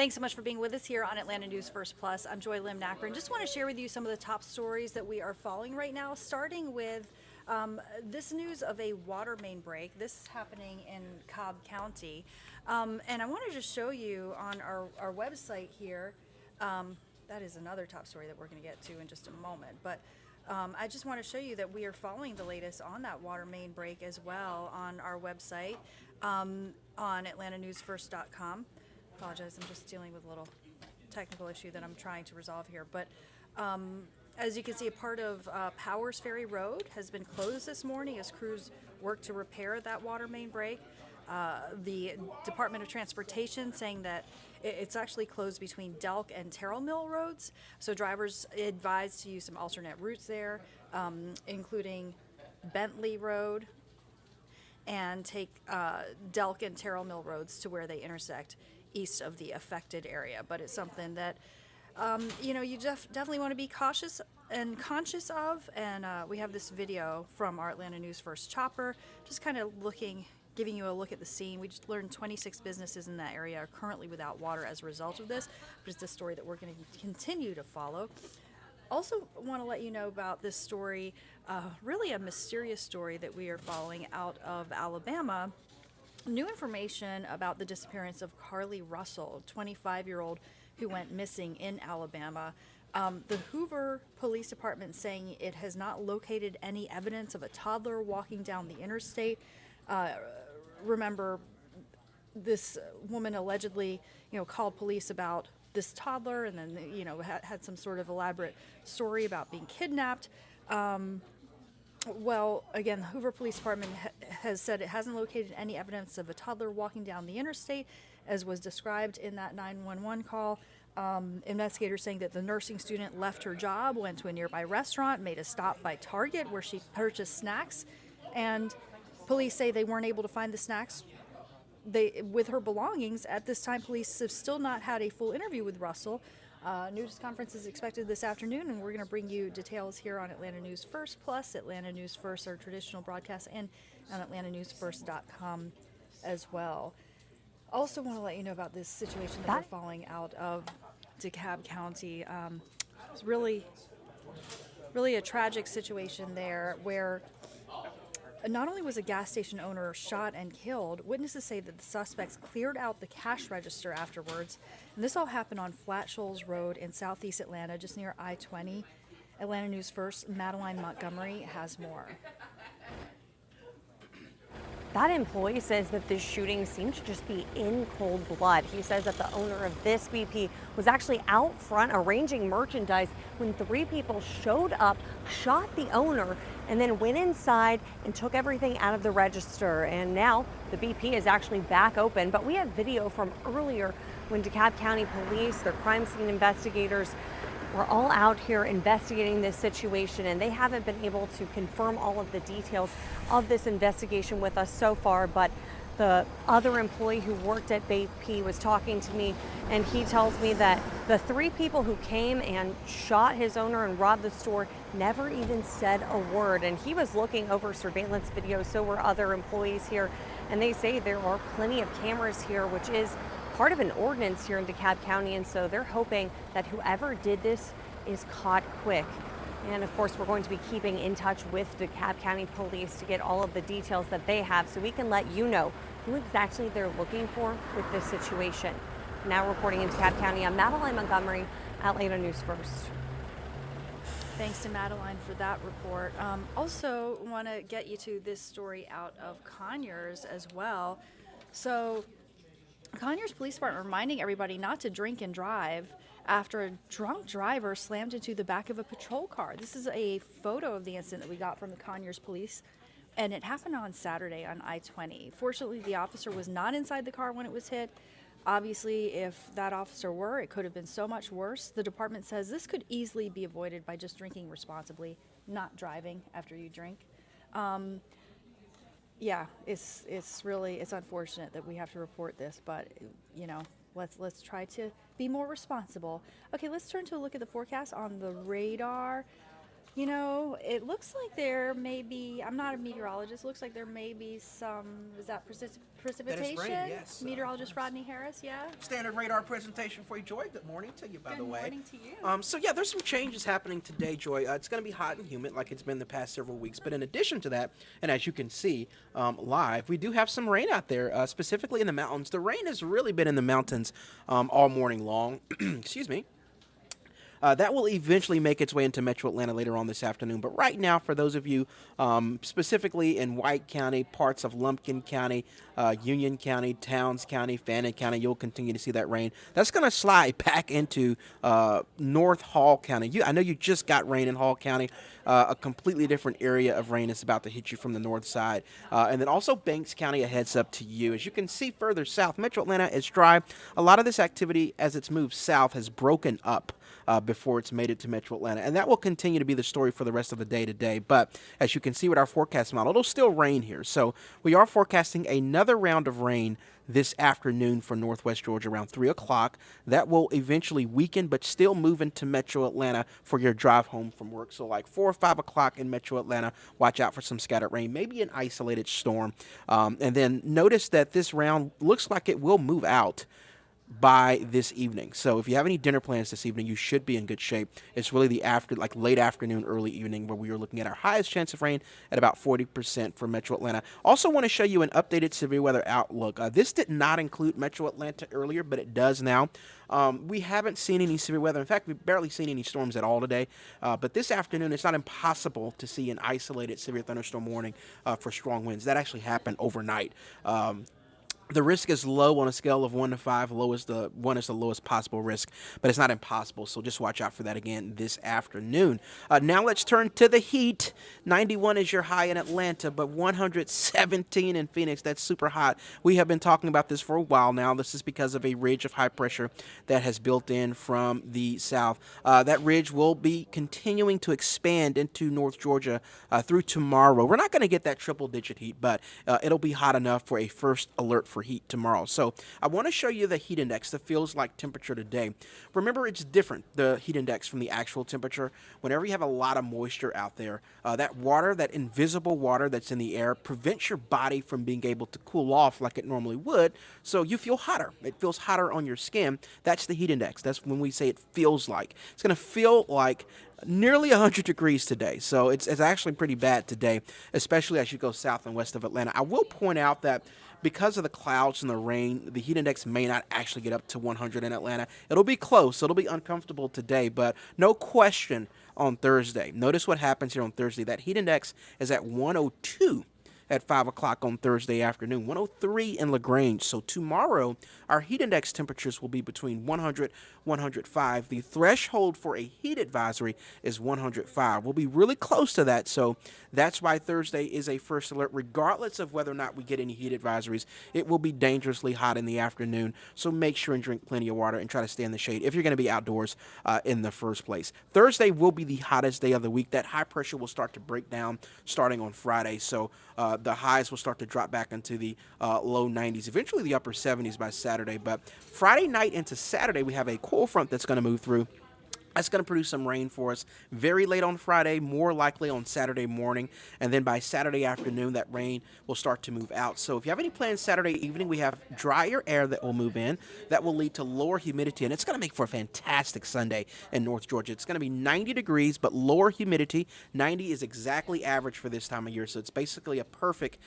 Thanks so much for being with us here on Atlanta News First Plus. I'm Joy Lim Nackern. Just want to share with you some of the top stories that we are following right now, starting with this news of a water main break. This is happening in Cobb County. And I want to just show you on our website here. That is another top story that we're going to get to in just a moment. But I just want to show you that we are following the latest on that water main break as well on our website on atlantanewsfirst.com. Apologize, I'm just dealing with a little technical issue that I'm trying to resolve here. But as you can see, a part of Powers Ferry Road has been closed this morning as crews work to repair that water main break. The Department of Transportation saying that it's actually closed between Delk and Terrell Mill roads. So drivers advised to use some alternate routes there, including Bentley Road, and take Delk and Terrell Mill roads to where they intersect east of the affected area. But it's something that you definitely want to be cautious and conscious of. And we have this video from our Atlanta News First chopper, just kind of giving you a look at the scene. We just learned 26 businesses in that area are currently without water as a result of this, but it's a story that we're going to continue to follow. Also want to let you know about this story, really a mysterious story that we are following out of Alabama. New information about the disappearance of Carly Russell, a 25-year-old who went missing in Alabama. The Hoover Police Department saying it has not located any evidence of a toddler walking down the interstate. Remember, this woman allegedly, called police about this toddler, and then, had some sort of elaborate story about being kidnapped. Well, again, the Hoover Police Department has said it hasn't located any evidence of a toddler walking down the interstate, as was described in that 911 call. Investigators saying that the nursing student left her job, went to a nearby restaurant, made a stop by Target where she purchased snacks, and police say they weren't able to find the snacks with her belongings. At this time, police have still not had a full interview with Russell. News conference is expected this afternoon, and we're going to bring you details here on Atlanta News First, plus Atlanta News First, our traditional broadcast, and on atlantanewsfirst.com as well. Also want to let you know about this situation that we're following out of Dekalb County. It's really a tragic situation there where not only was a gas station owner shot and killed, witnesses say that the suspects cleared out the cash register afterwards. And this all happened on Flat Shoals Road in southeast Atlanta, just near I-20. Atlanta News First, Madeline Montgomery has more. That employee says that this shooting seemed to just be in cold blood. He says that the owner of this BP was actually out front arranging merchandise when three people showed up, shot the owner, and then went inside and took everything out of the register. And now the BP is actually back open. But we have video from earlier when Dekalb County Police, their crime scene investigators, were all out here investigating this situation, and they haven't been able to confirm all of the details of this investigation with us so far. But the other employee who worked at BP was talking to me, and he tells me that the three people who came and shot his owner and robbed the store never even said a word. And he was looking over surveillance video, so were other employees here, and they say there are plenty of cameras here, which is part of an ordinance here in Dekalb County, and so they're hoping that whoever did this is caught quick. And of course, we're going to be keeping in touch with Dekalb County Police to get all of the details that they have, so we can let you know who exactly they're looking for with this situation. Now reporting in Dekalb County, I'm Madeline Montgomery, Atlanta News First. Thanks to Madeline for that report. Also want to get you to this story out of Conyers as well. So Conyers Police Department reminding everybody not to drink and drive after a drunk driver slammed into the back of a patrol car. This is a photo of the incident that we got from the Conyers Police, and it happened on Saturday on I-20. Fortunately, the officer was not inside the car when it was hit. Obviously, if that officer were, it could have been so much worse. The department says this could easily be avoided by just drinking responsibly, not driving after you drink. Yeah, it's unfortunate that we have to report this, but let's try to be more responsible. Okay, let's turn to a look at the forecast on the radar. You know, it looks like there may be, I'm not a meteorologist, looks like there may be some, is that precipitation? Yes. Meteorologist Rodney Harris, yeah? Standard radar presentation for you, Joy. Good morning to you, by the way. Good morning to you. So yeah, there's some changes happening today, Joy. It's going to be hot and humid like it's been the past several weeks. But in addition to that, and as you can see live, we do have some rain out there, specifically in the mountains. The rain has really been in the mountains all morning long. Excuse me. That will eventually make its way into Metro Atlanta later on this afternoon. But right now, for those of you specifically in White County, parts of Lumpkin County, Union County, Towns County, Fannin County, you'll continue to see that rain. That's going to slide back into North Hall County. I know you just got rain in Hall County. A completely different area of rain is about to hit you from the north side. And then also Banks County, a heads up to you. As you can see further south, Metro Atlanta is dry. A lot of this activity as it's moved south has broken up before it's made it to Metro Atlanta. And that will continue to be the story for the rest of the day today. But as you can see with our forecast model, it'll still rain here. So we are forecasting another round of rain this afternoon for northwest Georgia around 3 o'clock. That will eventually weaken, but still move into Metro Atlanta for your drive home from work. So like 4 or 5 o'clock in Metro Atlanta, watch out for some scattered rain, maybe an isolated storm. And then notice that this round looks like it will move out by this evening. So if you have any dinner plans this evening, you should be in good shape. It's really the late afternoon, early evening where we are looking at our highest chance of rain at about 40% for Metro Atlanta. Also want to show you an updated severe weather outlook. This did not include Metro Atlanta earlier, but it does now. We haven't seen any severe weather. In fact, we've barely seen any storms at all today. But this afternoon, it's not impossible to see an isolated severe thunderstorm warning for strong winds. That actually happened overnight. The risk is low on a scale of 1 to 5. 1 is the lowest possible risk, but it's not impossible. So just watch out for that again this afternoon. Now let's turn to the heat. 91 is your high in Atlanta, but 117 in Phoenix. That's super hot. We have been talking about this for a while now. This is because of a ridge of high pressure that has built in from the south. That ridge will be continuing to expand into North Georgia through tomorrow. We're not going to get that triple-digit heat, but it'll be hot enough for a first alert for heat tomorrow. So I want to show you the heat index, the feels like temperature today. Remember, it's different, the heat index, from the actual temperature. Whenever you have a lot of moisture out there, that water, that invisible water that's in the air, prevents your body from being able to cool off like it normally would, so you feel hotter. It feels hotter on your skin. That's the heat index. That's when we say it feels like. It's going to feel like nearly 100 degrees today. So it's actually pretty bad today, especially as you go south and west of Atlanta. I will point out that because of the clouds and the rain, the heat index may not actually get up to 100 in Atlanta. It'll be close. It'll be uncomfortable today, but no question on Thursday. Notice what happens here on Thursday. That heat index is at 102 at 5 o'clock on Thursday afternoon, 103 in LaGrange. So tomorrow, our heat index temperatures will be between 100, 105. The threshold for a heat advisory is 105. We'll be really close to that, so that's why Thursday is a first alert. Regardless of whether or not we get any heat advisories, it will be dangerously hot in the afternoon, so make sure and drink plenty of water and try to stay in the shade if you're going to be outdoors in the first place. Thursday will be the hottest day of the week. That high pressure will start to break down starting on Friday, so the highs will start to drop back into the low 90s, eventually the upper 70s by Saturday. But Friday night into Saturday, we have a cold front that's going to move through. That's going to produce some rain for us very late on Friday, more likely on Saturday morning. And then by Saturday afternoon, that rain will start to move out. So if you have any plans Saturday evening, we have drier air that will move in. That will lead to lower humidity. And it's going to make for a fantastic Sunday in North Georgia. It's going to be 90 degrees, but lower humidity. 90 is exactly average for this time of year. So it's basically a perfect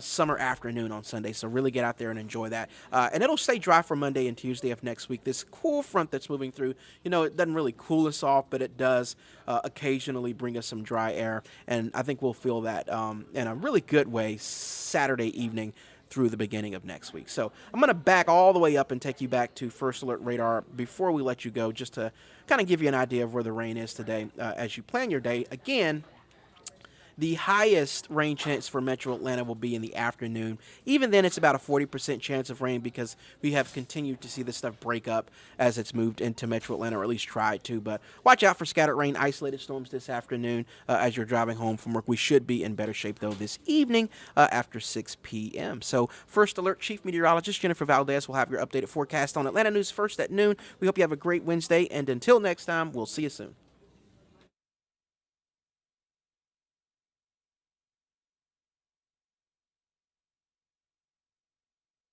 summer afternoon on Sunday. So really get out there and enjoy that. And it'll stay dry for Monday and Tuesday of next week. This cool front that's moving through, it doesn't really cool us off, but it does occasionally bring us some dry air, and I think we'll feel that in a really good way Saturday evening through the beginning of next week. So I'm going to back all the way up and take you back to First Alert Radar before we let you go, just to kind of give you an idea of where the rain is today as you plan your day. Again, the highest rain chance for Metro Atlanta will be in the afternoon. Even then, it's about a 40% chance of rain because we have continued to see this stuff break up as it's moved into Metro Atlanta, or at least tried to. But watch out for scattered rain, isolated storms this afternoon as you're driving home from work. We should be in better shape, though, this evening after 6 p.m. So, First Alert Chief Meteorologist Jennifer Valdez will have your updated forecast on Atlanta News First at noon. We hope you have a great Wednesday, and until next time, we'll see you soon.